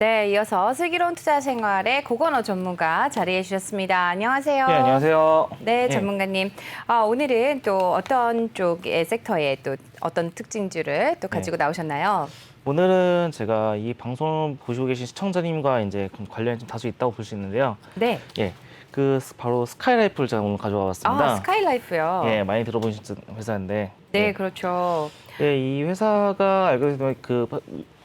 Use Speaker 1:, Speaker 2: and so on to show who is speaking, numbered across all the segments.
Speaker 1: 네, 이어서 슬기로운 투자 생활의 고건호 전문가 자리해 주셨습니다. 안녕하세요.
Speaker 2: 네, 안녕하세요.
Speaker 1: 네,
Speaker 2: 예.
Speaker 1: 전문가님. 오늘은 또 어떤 쪽의 섹터에 또 어떤 특징주를 또 가지고 나오셨나요?
Speaker 2: 오늘은 제가 이 방송을 보시고 계신 시청자님과 이제 관련이 좀 다소 있다고 볼 수 있는데요.
Speaker 1: 네.
Speaker 2: 예, 바로 스카이라이프를 제가 오늘 가져와 봤습니다.
Speaker 1: 스카이라이프요.
Speaker 2: 예, 많이 들어보신 회사인데.
Speaker 1: 네,
Speaker 2: 예.
Speaker 1: 그렇죠.
Speaker 2: 예, 이 회사가 알고 보면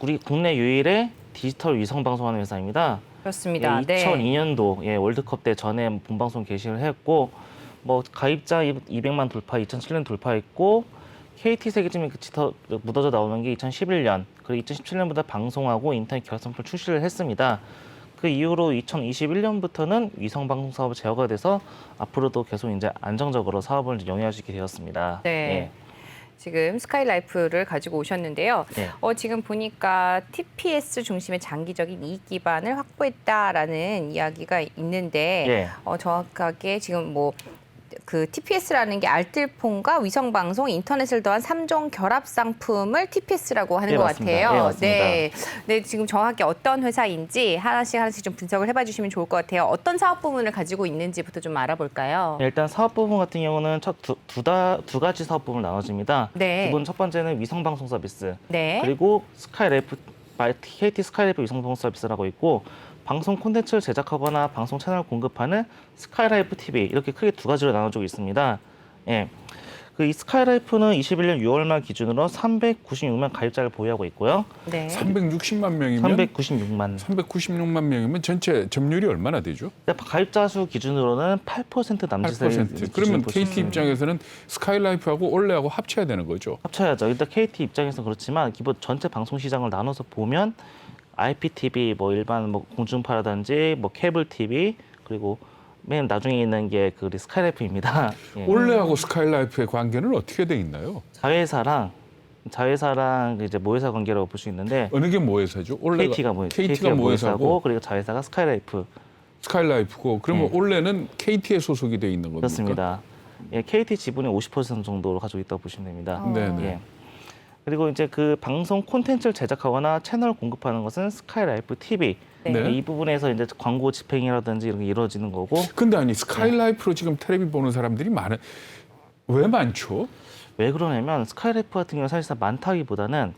Speaker 2: 우리 국내 유일의 디지털 위성 방송하는 회사입니다.
Speaker 1: 그렇습니다.
Speaker 2: 예,
Speaker 1: 네.
Speaker 2: 2002년도 월드컵 때 전에 본방송 개시를 했고, 뭐 가입자 200만 돌파, 2007년 돌파했고, KT 세계지민 디지털 묻어져 나오는 게 2011년, 그리고 2017년부터 방송하고 인터넷 결선을 출시를 했습니다. 그 이후로 2021년부터는 위성 방송 사업을 제어가 돼서 앞으로도 계속 이제 안정적으로 사업을 영위할 수 있게 되었습니다.
Speaker 1: 네. 지금 스카이라이프를 가지고 오셨는데요.
Speaker 2: 네.
Speaker 1: 지금 보니까 TPS 중심의 장기적인 이익 기반을 확보했다라는 이야기가 있는데 정확하게 지금 뭐 그 TPS라는 게 알뜰폰과 위성방송, 인터넷을 더한 3종 결합 상품을 TPS라고 하는 것
Speaker 2: 맞습니다.
Speaker 1: 같아요.
Speaker 2: 네, 맞습니다.
Speaker 1: 네, 지금 정확히 어떤 회사인지 하나씩 좀 분석을 해봐 주시면 좋을 것 같아요. 어떤 사업 부문을 가지고 있는지부터 좀 알아볼까요?
Speaker 2: 일단 사업 부분 같은 경우는 두 가지 사업 부분을 나눠집니다.
Speaker 1: 네.
Speaker 2: 기본 첫 번째는 위성 방송 서비스,
Speaker 1: 네.
Speaker 2: 그리고 KT 스카이라이프 위성 방송 서비스라고 있고, 방송 콘텐츠를 제작하거나 방송 채널을 공급하는 스카이라이프 TV, 이렇게 크게 두 가지로 나눠지고 있습니다. 예. 이 스카이라이프는 21년 6월 말 기준으로 396만 가입자를 보유하고 있고요.
Speaker 1: 네.
Speaker 3: 360만 명이면 396만 명이면 전체 점유율이 얼마나 되죠?
Speaker 2: 가입자 수 기준으로는 8% 남짓을
Speaker 3: 8%. 그러면 KT 입장에서는 스카이라이프하고 올레하고 합쳐야 되는 거죠?
Speaker 2: 합쳐야죠. 일단 KT 입장에서 그렇지만 기본 전체 방송 시장을 나눠서 보면 IPTV, 뭐 일반 뭐 공중파라든지 뭐 케이블 TV, 그리고 맨 나중에 있는 게 우리 스카이라이프입니다. 예.
Speaker 3: 올레하고 스카이라이프의 관계는 어떻게 돼 있나요?
Speaker 2: 자회사랑 이제 모회사 관계라고 볼 수 있는데,
Speaker 3: 어느 게 모회사죠?
Speaker 2: KT가 모회사고, 그리고 자회사가
Speaker 3: 스카이라이프고, 그러면 올레는 KT에 소속이 돼 있는 겁니까?
Speaker 2: 그렇습니다. 예, KT 지분의 50% 정도로 가지고 있다고 보시면 됩니다.
Speaker 3: 네네.
Speaker 2: 예. 그리고 이제 그 방송 콘텐츠를 제작하거나 채널을 공급하는 것은 스카이라이프 TV.
Speaker 3: 네.
Speaker 2: 이 부분에서 이제 광고 집행이라든지 이런 게 이루어지는 거고.
Speaker 3: 근데 아니 스카이라이프로 지금 텔레비 보는 사람들이 왜 많죠?
Speaker 2: 왜 그러냐면 스카이라이프 같은 경우는 사실상 많다기보다는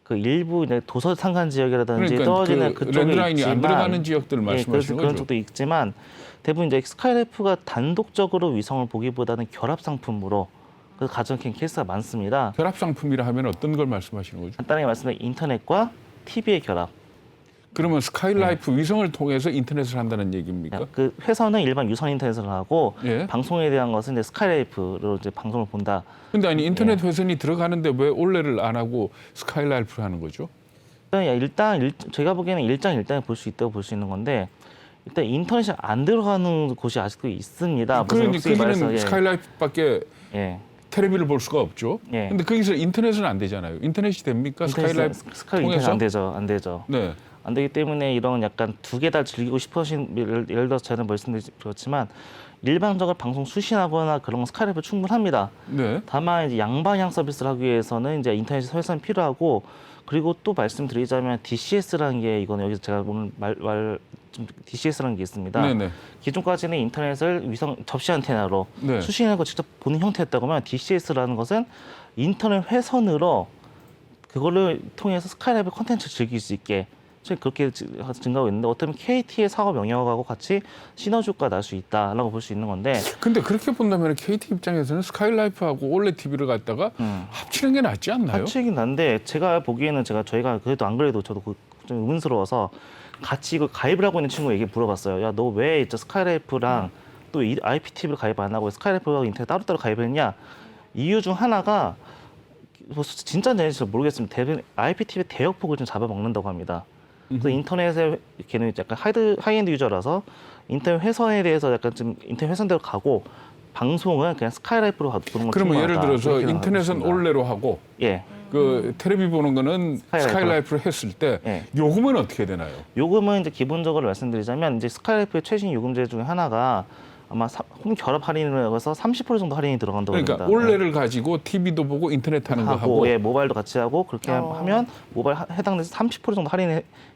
Speaker 2: 그 일부 이제 도서 산간 지역이라든지
Speaker 3: 그러니까
Speaker 2: 떨어지는 그쪽에
Speaker 3: 랜드라인이
Speaker 2: 있지만,
Speaker 3: 안 들어가는 지역들을 말씀하시는
Speaker 2: 그런
Speaker 3: 거죠?
Speaker 2: 쪽도 있지만 대부분 이제 스카이라이프가 단독적으로 위성을 보기보다는 결합 상품으로 그래서 가져온 케이스가 많습니다.
Speaker 3: 결합 상품이라 하면 어떤 걸 말씀하시는 거죠?
Speaker 2: 간단하게 말씀드리면 인터넷과 TV의 결합.
Speaker 3: 그러면 스카이라이프 위성을 통해서 인터넷을 한다는 얘기입니까?
Speaker 2: 그 회선은 일반 유선 인터넷을 하고,
Speaker 3: 예.
Speaker 2: 방송에 대한 것은 이제 스카이라이프로 이제 방송을 본다.
Speaker 3: 근데 아니 인터넷 회선이 들어가는데 왜 올레를 안 하고 스카이라이프를 하는 거죠?
Speaker 2: 일단 제가 보기에는 일장일단에 볼 수 있다고 볼 수 있는 건데, 일단 인터넷이 안 들어가는 곳이 아직도 있습니다.
Speaker 3: 그러니 거기는 스카이라이프밖에
Speaker 2: 예.
Speaker 3: 텔레비를 볼 수가 없죠.
Speaker 2: 예.
Speaker 3: 근데 거기서 인터넷은 안 되잖아요. 인터넷이 됩니까? 스카이라이프
Speaker 2: 인터넷
Speaker 3: 통해서?
Speaker 2: 안 되죠.
Speaker 3: 네.
Speaker 2: 안 되기 때문에 이런 약간 두 개 다 즐기고 싶으신, 예를 들어서 저는 그렇지만 일반적으로 방송 수신하거나 그런 건 스카이라이프 충분합니다.
Speaker 3: 네.
Speaker 2: 다만 이제 양방향 서비스를 하기 위해서는 이제 인터넷 회선이 필요하고, 그리고 또 말씀드리자면 DCS라는 게, 이거는 여기서 제가 오늘 DCS라는 게 있습니다.
Speaker 3: 네네.
Speaker 2: 기존까지는 인터넷을 위성 접시 안테나로
Speaker 3: 네.
Speaker 2: 수신하고 직접 보는 형태였다고 하면, DCS라는 것은 인터넷 회선으로 그걸로 통해서 스카이라이프 콘텐츠를 즐길 수 있게 그렇게 증가하고 있는데, 어떻게 보면 KT의 사업 영역하고 같이 시너지가 날 수 있다라고 볼 수 있는 건데.
Speaker 3: 근데 그렇게 본다면 KT 입장에서는 스카이라이프하고 올레 TV를 갖다가 합치는 게 낫지 않나요?
Speaker 2: 합치긴 난데, 제가 보기에는 저희가 그래도 안 그래도 저도 좀 의문스러워서 같이 이거 가입을 하고 있는 친구에게 물어봤어요. 야, 너 왜 스카이라이프랑 또 IPTV를 가입 안 하고 스카이라이프하고 인터넷 따로따로 가입했냐? 이유 중 하나가 뭐 진짜인지 모르겠습니다. 대부분 IPTV 대역폭을 좀 잡아먹는다고 합니다. 그래서 인터넷에 걔는 약간 하이엔드 유저라서 인터넷 회선에 대해서 약간 좀 인터넷 회선대로 가고, 방송은 그냥 스카이라이프로 보는 걸
Speaker 3: 그러면 예를
Speaker 2: 추구하다.
Speaker 3: 들어서 인터넷은 올레로 하고
Speaker 2: 예.
Speaker 3: 그 텔레비 보는 거는 스카이라이프로 했을 때
Speaker 2: 예.
Speaker 3: 요금은 어떻게 되나요?
Speaker 2: 요금은 이제 기본적으로 말씀드리자면, 이제 스카이라이프의 최신 요금제 중에 하나가 아마 홈 결합 할인을 해서 30% 정도 할인이 들어간다고
Speaker 3: 그러니까
Speaker 2: 합니다.
Speaker 3: 올레를 가지고 TV도 보고 인터넷 하는 거 하고.
Speaker 2: 예, 모바일도 같이 하고 그렇게 하면 모바일 해당돼서 30% 정도 할인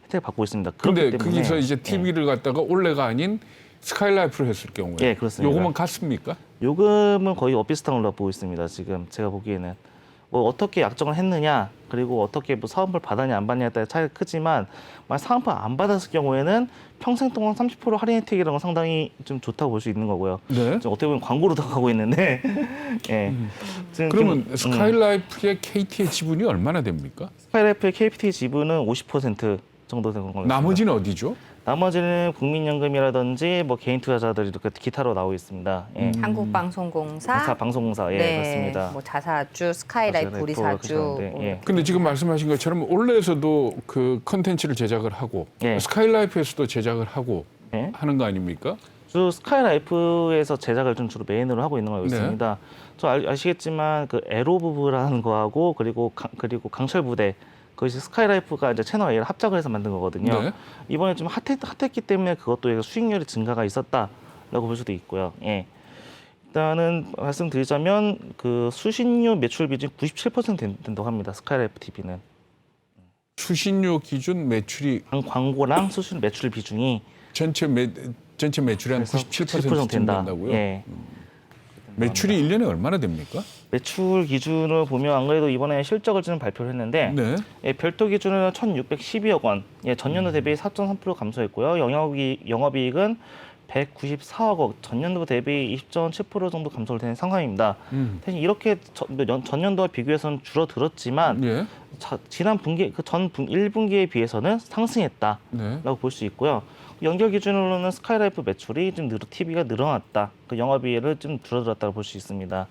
Speaker 2: 혜택을 받고 있습니다.
Speaker 3: 근데
Speaker 2: 그렇기 때문에
Speaker 3: 거기서 이제 TV를 갖다가 올레가 아닌 스카이라이프로 했을 경우에
Speaker 2: 예, 그렇습니다.
Speaker 3: 요금은 같습니까?
Speaker 2: 요금은 거의 비슷한 걸로 보고 있습니다. 지금 제가 보기에는 뭐 어떻게 약정을 했느냐 그리고 어떻게 뭐 사은품을 받았냐 안 받냐에 따라 차이가 크지만 만약 사은품 안 받았을 경우에는 평생 동안 30% 할인 혜택이라는 건 상당히 좀 좋다고 볼 수 있는 거고요.
Speaker 3: 네.
Speaker 2: 좀 어떻게 보면 광고로 다가가고 있는데 예. 지금
Speaker 3: 그러면 스카이라이프의 KT의 지분이 얼마나 됩니까?
Speaker 2: 스카이라이프의 KPT 지분은 50% 정도 되는 겁니다.
Speaker 3: 나머지는 어디죠?
Speaker 2: 나머지는 국민연금이라든지 뭐 개인 투자자들이 이렇게 기타로 나오고 있습니다. 예.
Speaker 1: 한국방송공사,
Speaker 2: 방송공사 예, 그렇습니다.
Speaker 1: 뭐 자사주, 스카이라이프,
Speaker 2: 자사라이프,
Speaker 1: 우리사주.
Speaker 2: 그렇죠. 예.
Speaker 3: 근데 지금 말씀하신 것처럼 올레에서도 그 컨텐츠를 제작을 하고
Speaker 2: 예.
Speaker 3: 스카이라이프에서도 제작을 하고
Speaker 2: 예.
Speaker 3: 하는 거 아닙니까?
Speaker 2: 주 스카이라이프에서 제작을 좀 주로 메인으로 하고 있는 거 알고
Speaker 3: 네.
Speaker 2: 있습니다. 저 아시겠지만 그 에로 부부라는 거하고 그리고 강철 부대 그것이 스카이라이프가 이제 채널 A를 합작을 해서 만든 거거든요.
Speaker 3: 네.
Speaker 2: 이번에 좀 핫했기 때문에 그것도 수익률의 증가가 있었다라고 볼 수도 있고요. 예. 일단은 말씀드리자면 그 수신료 매출 비중이 97% 된다고 합니다. 스카이라이프 TV는
Speaker 3: 수신료 기준 매출이
Speaker 2: 광고랑 수신 매출 비중이
Speaker 3: 전체 매출의 한 97% 된다고요?
Speaker 2: 예.
Speaker 3: 매출이 1년에 얼마나 됩니까?
Speaker 2: 매출 기준을 보면 안 그래도 이번에 실적을 좀 발표를 했는데
Speaker 3: 네.
Speaker 2: 예, 별도 기준으로 1,612억 원, 예, 전년도 대비 4.3% 감소했고요. 영업이익은 194억 원, 전년도 대비 20.7% 정도 감소를 된 상황입니다. 대신 이렇게 전년도와 비교해서는 줄어들었지만
Speaker 3: 예.
Speaker 2: 지난 분기 전 1분기에 비해서는 상승했다라고
Speaker 3: 네.
Speaker 2: 볼 수 있고요. 연결 기준으로는 스카이라이프 매출이 좀 TV가 늘어났다, 그 영업이익을 좀 줄어들었다고 볼 수 있습니다.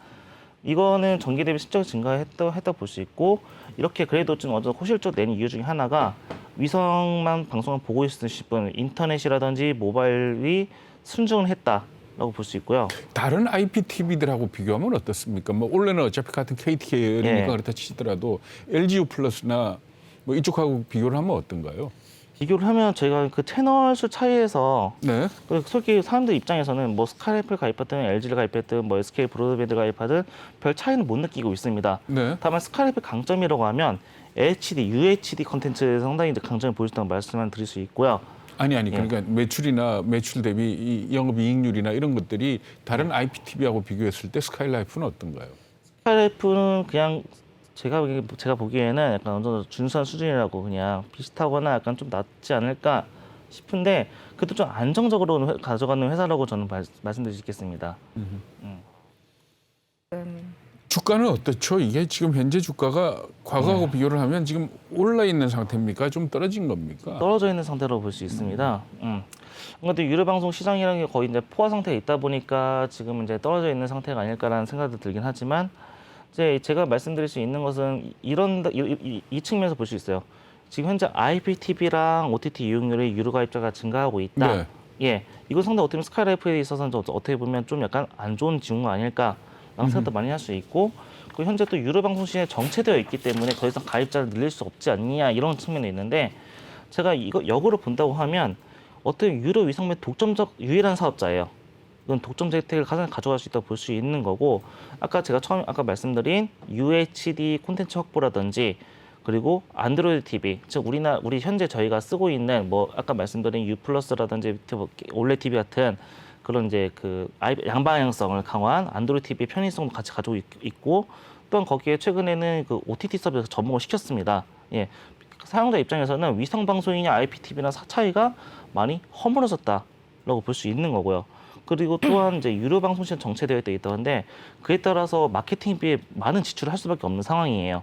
Speaker 2: 이거는 전기 대비 실적 증가했다 볼 수 있고 이렇게 그래도 좀 어느 정도 호실적 낸 이유 중에 하나가 위성만 방송을 보고 있으신 분 인터넷이라든지 모바일이 순증을 했다라고 볼 수 있고요.
Speaker 3: 다른 IPTV들하고 비교하면 어떻습니까? 뭐 올해는 어차피 같은 KTK니까
Speaker 2: 예.
Speaker 3: 그렇다 치더라도 LGU 플러스나 뭐 이쪽하고 비교를 하면 어떤가요?
Speaker 2: 비교를 하면 저희가 그 채널 수 차이에서
Speaker 3: 네.
Speaker 2: 솔직히 사람들 입장에서는 뭐 스카이라이프를 가입했든 LG를 가입했든 뭐 SK 브로드밴드 가입하든 별 차이는 못 느끼고 있습니다.
Speaker 3: 네.
Speaker 2: 다만 스카이라이프 강점이라고 하면 HD, UHD 컨텐츠에 상당히 이제 강점을 보여준다고 말씀을 드릴 수 있고요.
Speaker 3: 아니 그러니까 매출이나 매출 대비 이 영업이익률이나 이런 것들이 다른 IPTV하고 비교했을 때 스카이라이프는 어떤가요?
Speaker 2: 스카이라이프는 그냥 제가 보기에는 약간 어느 정도 준수한 수준이라고 그냥 비슷하거나 약간 좀 낫지 않을까 싶은데 그래도 좀 안정적으로 가져가는 회사라고 저는 말씀드릴 수 있겠습니다.
Speaker 3: 주가는 어떻죠? 이게 지금 현재 주가가 과거하고 비교를 하면 지금 올라 있는 상태입니까? 좀 떨어진 겁니까?
Speaker 2: 떨어져 있는 상태로 볼 수 있습니다. 그런데 유료 방송 시장이라는 게 거의 이제 포화 상태에 있다 보니까 지금 이제 떨어져 있는 상태가 아닐까라는 생각도 들긴 하지만 이제 제가 말씀드릴 수 있는 것은 이 측면에서 볼 수 있어요. 지금 현재 IPTV랑 OTT 이용률의 유료 가입자가 증가하고 있다.
Speaker 3: 네.
Speaker 2: 예, 이거 상당히 어떻게 보면 스카이라이프에 있어서는 어떻게 보면 좀 약간 안 좋은 징후가 아닐까라는 생각도 많이 할 수 있고, 그 현재 또 유료 방송 시장에 정체되어 있기 때문에 더 이상 가입자를 늘릴 수 없지 않느냐 이런 측면이 있는데, 제가 이거 역으로 본다고 하면 어떤 유료 위성매 독점적 유일한 사업자예요. 이건 독점적 혜택을 가져갈 수 있다고 볼 수 있는 거고, 아까 말씀드린 UHD 콘텐츠 확보라든지 그리고 안드로이드 TV, 즉 우리 현재 저희가 쓰고 있는 뭐 아까 말씀드린 U 플러스라든지 올레 TV 같은 그런 이제 그 양방향성을 강화한 안드로이드 TV의 편의성도 같이 가지고 있고, 또한 거기에 최근에는 그 OTT 서비스 접목을 시켰습니다. 예. 사용자 입장에서는 위성 방송이냐 IPTV나 차이가 많이 허물어졌다라고 볼 수 있는 거고요. 그리고 또한 이제 유료 방송 시장 정체되어 있다는데 그에 따라서 마케팅비에 많은 지출을 할 수밖에 없는 상황이에요.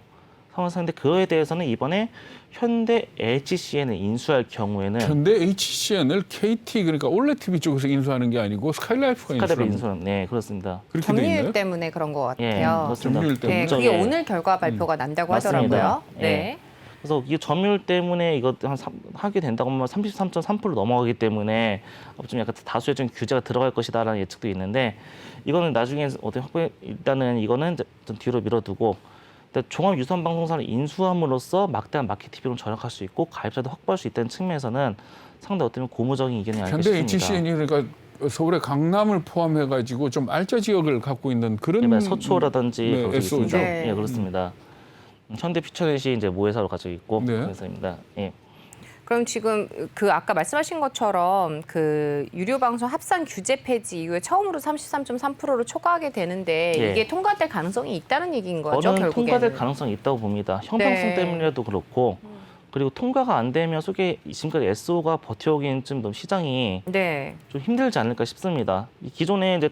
Speaker 2: 상황인데 그거에 대해서는 이번에 현대 HCN을 인수할 경우에는
Speaker 3: 현대 HCN을 KT 그러니까 올레 TV 쪽에서 인수하는 게 아니고 스카이라이프가 인수하는
Speaker 2: 네, 그렇습니다.
Speaker 3: 그렇게 돼
Speaker 1: 점유율
Speaker 3: 있나요?
Speaker 1: 때문에 그런 것
Speaker 2: 예,
Speaker 1: 같아요.
Speaker 2: 그렇습니다.
Speaker 3: 점유율 때문에.
Speaker 1: 네, 그게 오늘 결과 발표가 난다고
Speaker 2: 맞습니다.
Speaker 1: 하더라고요.
Speaker 2: 예.
Speaker 1: 네.
Speaker 2: 그래서 이게 점유율 때문에 이거 하게 된다고 하면 33.3% 넘어가기 때문에 좀 약간 다수의 좀 규제가 들어갈 것이다라는 예측도 있는데, 이거는 나중에 어떻게 일단은 이거는 좀 뒤로 밀어두고 종합 유선 방송사를 인수함으로써 막대한 마케팅 비용을 절약할 수 있고 가입자도 확보할 수 있다는 측면에서는 상당히 어떻게 보면 고무적인 의견이 아닐까
Speaker 3: 현대
Speaker 2: 싶습니다.
Speaker 3: HCN이 그러니까 서울의 강남을 포함해가지고 좀 알짜 지역을 갖고 있는 그런
Speaker 2: 네, 서초라든지
Speaker 3: 네,
Speaker 2: 거기
Speaker 3: SO죠.
Speaker 2: 있습니다.
Speaker 1: 네.
Speaker 2: 예, 그렇습니다. 현대 퓨처넷이 이제 모회사로 가지고 있고
Speaker 3: 네.
Speaker 2: 그래서입니다. 예.
Speaker 1: 그럼 지금 그 아까 말씀하신 것처럼 그 유료 방송 합산 규제 폐지 이후에 처음으로 33.3%로 초과하게 되는데
Speaker 2: 예.
Speaker 1: 이게 통과될 가능성이 있다는 얘기인 거죠,
Speaker 2: 저는
Speaker 1: 결국에는.
Speaker 2: 통과될 가능성이 있다고 봅니다. 형평성
Speaker 1: 네.
Speaker 2: 때문이라도 그렇고 그리고 통과가 안 되면 속에 지금까지 SO가 버텨오기엔 좀 너무 시장이
Speaker 1: 네.
Speaker 2: 좀 힘들지 않을까 싶습니다. 이 기존에 이제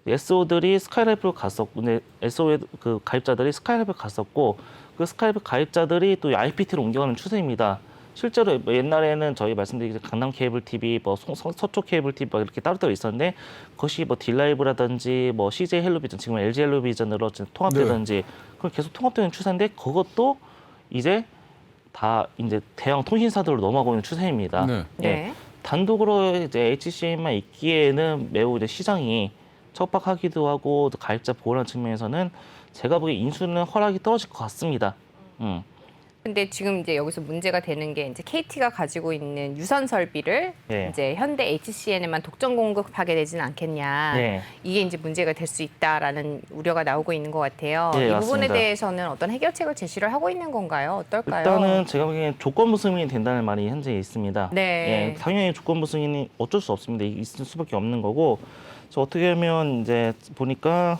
Speaker 2: SO들이 스카이라이프로 갔었고, 이제 SO의 그 가입자들이 스카이라이프로 갔었고, 그 스카이라이프 가입자들이 또 IPT로 옮겨가는 추세입니다. 실제로 뭐 옛날에는 저희 말씀드린 강남 케이블 TV, 뭐 서초 케이블 TV 막 이렇게 따로따로 있었는데 그것이 뭐 딜라이브라든지 뭐 CJ 헬로비전, 지금 LG 헬로비전으로 통합되든지 그걸 계속 통합되는 추세인데 그것도 이제 다 이제 대형 통신사들로 넘어가고 있는 추세입니다.
Speaker 3: 네.
Speaker 2: 예.
Speaker 1: 네.
Speaker 2: 단독으로 이제 HCM만 있기에는 매우 이제 시장이 척박하기도 하고 가입자 보호라는 측면에서는 제가 보기에 인수는 허락이 떨어질 것 같습니다.
Speaker 1: 근데 지금 이제 여기서 문제가 되는 게 이제 KT가 가지고 있는 유선 설비를
Speaker 2: 예.
Speaker 1: 이제 현대 HCN에만 독점 공급하게 되지는 않겠냐.
Speaker 2: 예.
Speaker 1: 이게 이제 문제가 될 수 있다라는 우려가 나오고 있는 것 같아요.
Speaker 2: 예,
Speaker 1: 이 부분에
Speaker 2: 맞습니다.
Speaker 1: 대해서는 어떤 해결책을 제시를 하고 있는 건가요? 어떨까요?
Speaker 2: 일단은 제가 보기엔 조건부 승인이 된다는 말이 현재 있습니다.
Speaker 1: 네.
Speaker 2: 예, 당연히 조건부 승인이 어쩔 수 없습니다. 있을 수밖에 없는 거고, 저 어떻게 하면 이제 보니까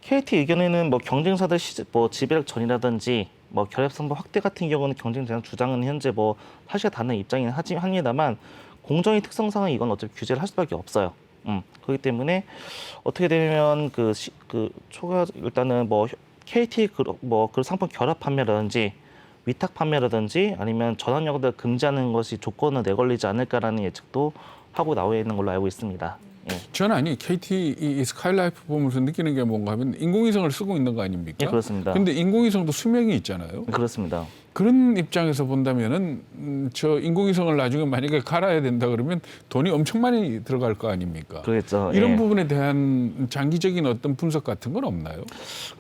Speaker 2: KT 의견에는 뭐 경쟁사들 뭐 지배력 전이라든지 뭐 결합 상품 확대 같은 경우는 경쟁자 주장은 현재 뭐 사실 다른 입장이긴 합니다만 공정의 특성상은 이건 어차피 규제를 할 수밖에 없어요. 그렇기 때문에 어떻게 되면 초과 일단은 뭐 KT 그 상품 결합 판매라든지 위탁 판매라든지 아니면 전환력을 금지하는 것이 조건을 내걸리지 않을까라는 예측도 하고 나와 있는 걸로 알고 있습니다. 예.
Speaker 3: 저는 KT 이 스카이라이프 보면서 느끼는 게 뭔가 하면 인공위성을 쓰고 있는 거 아닙니까?
Speaker 2: 예, 그렇습니다.
Speaker 3: 근데 인공위성도 수명이 있잖아요.
Speaker 2: 그렇습니다.
Speaker 3: 그런 입장에서 본다면은 저 인공위성을 나중에 만약에 갈아야 된다 그러면 돈이 엄청 많이 들어갈 거 아닙니까?
Speaker 2: 그렇죠.
Speaker 3: 이런
Speaker 2: 예.
Speaker 3: 부분에 대한 장기적인 어떤 분석 같은 건 없나요?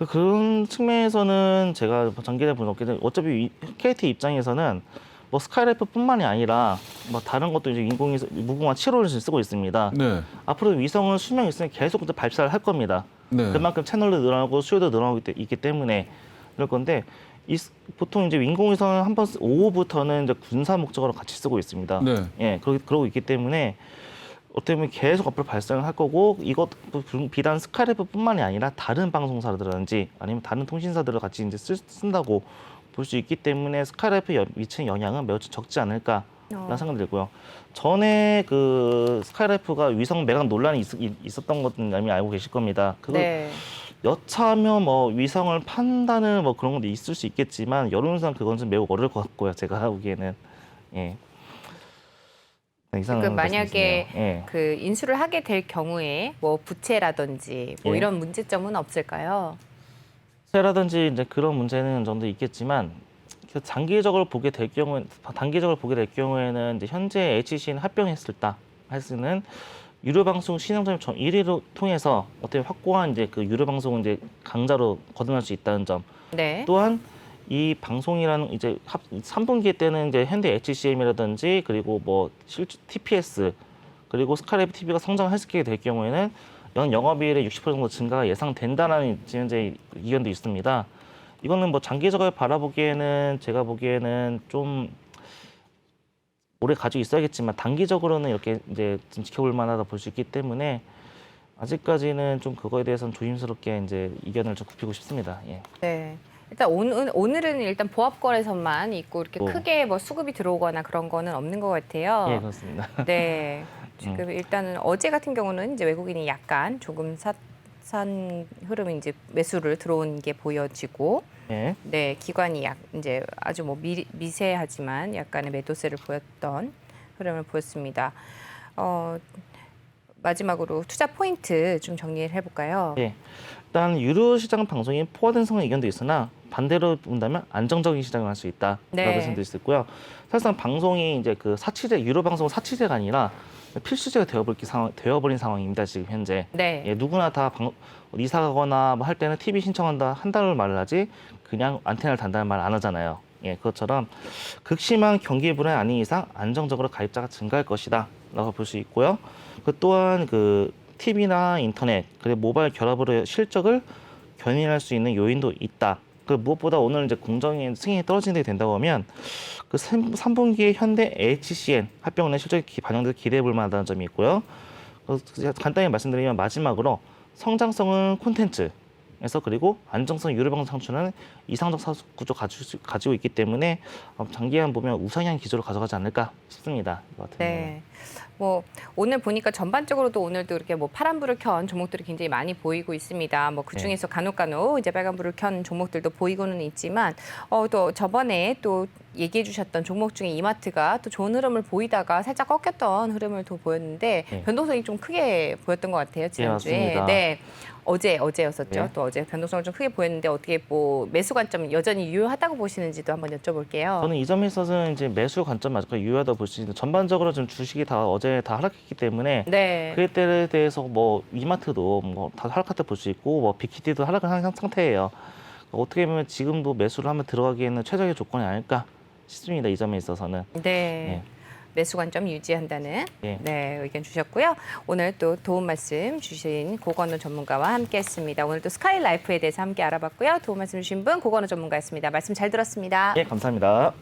Speaker 2: 그런 측면에서는 제가 장기적인 분석 없기 때문에 어차피 KT 입장에서는 뭐 스카이라이프뿐만이 아니라 뭐 다른 것도 이제 인공위성 무궁화 7호를 쓰고 있습니다.
Speaker 3: 네.
Speaker 2: 앞으로 위성은 수명이 있으면 계속 이제 발사를 할 겁니다.
Speaker 3: 네.
Speaker 2: 그만큼 채널도 늘어나고 수요도 늘어나고 있기 때문에 그럴 건데 보통 이제 인공위성은 한번 5호부터는 이제 군사 목적으로 같이 쓰고 있습니다.
Speaker 3: 네.
Speaker 2: 예, 그러고 있기 때문에 어떻게 보면 계속 앞으로 발생을 할 거고 이것 비단 스카이라이프뿐만이 아니라 다른 방송사들이라든지 아니면 다른 통신사들을 같이 이제 쓴다고 볼 수 있기 때문에 스카이라이프에 미치는 영향은 매우 적지 않을까라는 생각이 들고요. 전에 그 스카이라이프가 위성 매각 논란이 있었던 것은 이미 알고 계실 겁니다. 그거
Speaker 1: 네.
Speaker 2: 여차하면 뭐 위성을 판다는 뭐 그런 것도 있을 수 있겠지만 여론상 그건 좀 매우 어려울 것 같고요. 제가 보기에는 예. 네, 이상한
Speaker 1: 그 만약에
Speaker 2: 말씀이시네요. 예.
Speaker 1: 그 인수를 하게 될 경우에 뭐 부채라든지 뭐
Speaker 2: 예.
Speaker 1: 이런 문제점은 없을까요?
Speaker 2: 라든지 이제 그런 문제는 정도 있겠지만 단기적으로 보게 될 경우에는 이제 현재 HCN 합병했을 때는 유료 방송 신용점을 1위로 통해서 어떻게 확고한 이제 그 유료 방송을 이제 강자로 거듭날 수 있다는 점.
Speaker 1: 네.
Speaker 2: 또한 이 방송이라는 이제 3분기 때는 이제 현대 HCM이라든지 그리고 뭐 TPS 그리고 스카이라이프 TV가 성장하게 될 경우에는 연 영업이율의 60% 정도 증가가 예상된다는 이제 의견도 있습니다. 이거는 뭐 장기적으로 바라보기에는 제가 보기에는 좀 오래 가지고 있어야겠지만 단기적으로는 이렇게 이제 좀 지켜볼 만하다 볼 수 있기 때문에 아직까지는 좀 그거에 대해서는 조심스럽게 이제 이견을 좀 굽히고 싶습니다. 예.
Speaker 1: 네. 일단 오늘은 일단 보합거래선만 있고 이렇게 크게 뭐 수급이 들어오거나 그런 거는 없는 것 같아요.
Speaker 2: 예, 그렇습니다.
Speaker 1: 네. 지금 일단은 어제 같은 경우는 이제 외국인이 약간 조금 산 흐름 이제 매수를 들어온 게 보여지고,
Speaker 2: 예.
Speaker 1: 네 기관이 이제 아주 뭐 미세하지만 약간의 매도세를 보였던 흐름을 보였습니다. 마지막으로 투자 포인트 좀 정리를 해볼까요?
Speaker 2: 예. 일단 유료 시장 방송이 포화된 성의 의견도 있으나 반대로 본다면 안정적인 시장을 할 수 있다라고
Speaker 1: 네.
Speaker 2: 말씀드릴 수 있고요. 사실상 방송이 이제 그 사치제 유료 방송은 사치제가 아니라 필수제가 되어버린 상황입니다. 지금 현재.
Speaker 1: 네.
Speaker 2: 예, 누구나 다 이사 가거나 뭐 할 때는 TV 신청한다 한다는 말을 하지 그냥 안테나를 단다는 말 안 하잖아요. 예, 그것처럼 극심한 경기 불안이 아닌 이상 안정적으로 가입자가 증가할 것이다. 있다라고 볼 수 있고요. 그 또한 그 TV나 인터넷 그리고 모바일 결합으로 실적을 견인할 수 있는 요인도 있다. 그 무엇보다 오늘 이제 공정의 승인이 떨어지게 된다고 하면 그 3분기에 현대 HCN 합병 내 실적이 반영돼서 기대해 볼 만하다는 점이 있고요. 간단히 말씀드리면 마지막으로 성장성은 콘텐츠에서 그리고 안정성 유료방 창출하는 이상적 사업 구조 가지고 있기 때문에 장기간 보면 우상향 기조를 가져가지 않을까 싶습니다. 이거 같은 경우는.
Speaker 1: 뭐 오늘 보니까 전반적으로도 오늘도 이렇게 뭐 파란불을 켠 종목들이 굉장히 많이 보이고 있습니다. 뭐 그 중에서 간혹 이제 빨간불을 켠 종목들도 보이고는 있지만 또 저번에 또 얘기해 주셨던 종목 중에 이마트가 또 좋은 흐름을 보이다가 살짝 꺾였던 흐름을 또 보였는데 변동성이 좀 크게 보였던 것 같아요. 지난주에.
Speaker 2: 맞습니다.
Speaker 1: 어제였었죠. 또 어제 변동성을 좀 크게 보였는데 어떻게 뭐 매수 관점 여전히 유효하다고 보시는지도 한번 여쭤볼게요.
Speaker 2: 저는 이 점에 있어서는 이제 매수 관점 맞고 유효하다고 볼 수 있는데 전반적으로 좀 주식이 다 어제 다 하락했기 때문에 그에 대해서 뭐 이마트도 뭐 다 하락했다 볼 수 있고 뭐 빅히트도 하락한 상태예요. 어떻게 보면 지금도 매수를 한번 들어가기에는 최적의 조건이 아닐까 싶습니다. 이 점에 있어서는.
Speaker 1: 매수 관점 유지한다는 의견 주셨고요. 오늘 또 도움 말씀 주신 고건우 전문가와 함께했습니다. 오늘 또 스카이라이프에 대해서 함께 알아봤고요. 도움 말씀 주신 분 고건우 전문가였습니다. 말씀 잘 들었습니다.
Speaker 2: 감사합니다.